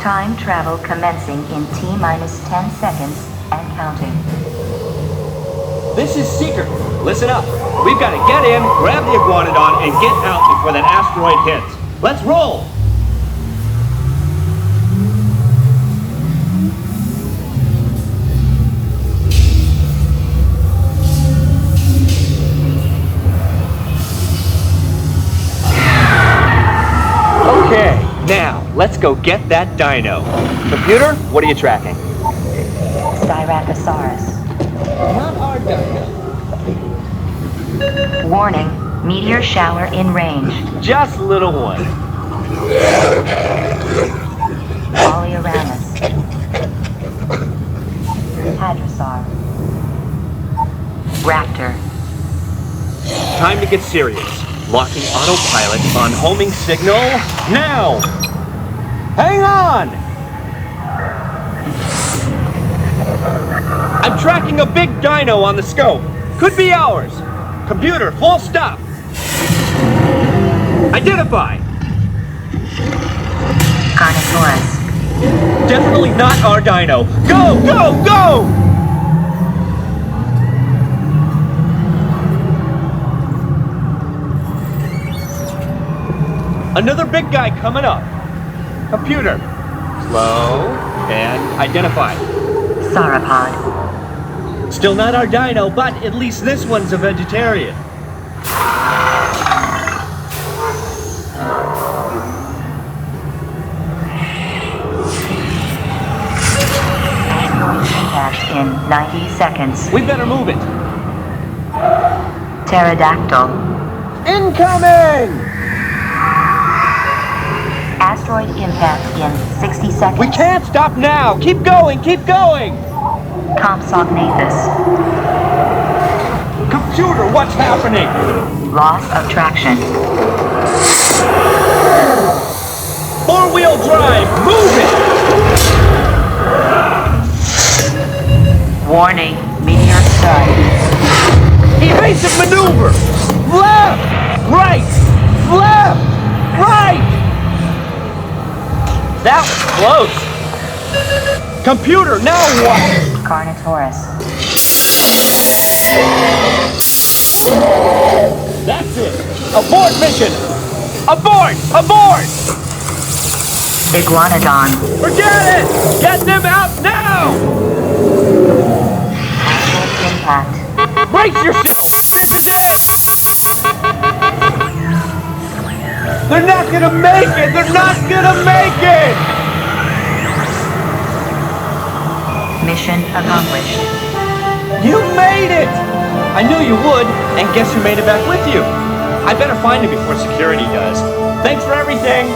Time travel commencing in T-minus 10 seconds and counting. This is secret. Listen up. We've got to get in, grab the iguanodon, and get out before that asteroid hits. Let's roll! Okay, now, let's go get that dino. Computer, what are you tracking? Styracosaurus. Not our dino. Warning, meteor shower in range. Just little one. Polyaramus. Hadrosaur. Raptor. Time to get serious. Locking autopilot on homing signal now! Hang on! I'm tracking a big dino on the scope. Could be ours. Computer, full stop. Identify. Carnotaurus. Definitely not our dino. Go, go, go! Another big guy coming up. Computer. Slow and identify. Sauropod. Still not our dino, but at least this one's a vegetarian. Impact in 90 seconds. We better move it. Pterodactyl. Incoming! Asteroid impact in 60 seconds. We can't stop now! Keep going, keep going! Compsognathus. Computer, what's happening? Loss of traction. Four-wheel drive, move it! Warning, meteor strike. Evasive maneuver! Left! Right! Left! Right! That was close! Computer, now what? Carnotaurus. That's it! Abort mission! Abort! Abort! Iguanodon. Forget it! Get them out now! Asteroid impact. Brace yourself! This is it! They're not gonna make it! They're not gonna make it! Mission accomplished. You made it! I knew you would, and guess who made it back with you? I better find him before security does. Thanks for everything!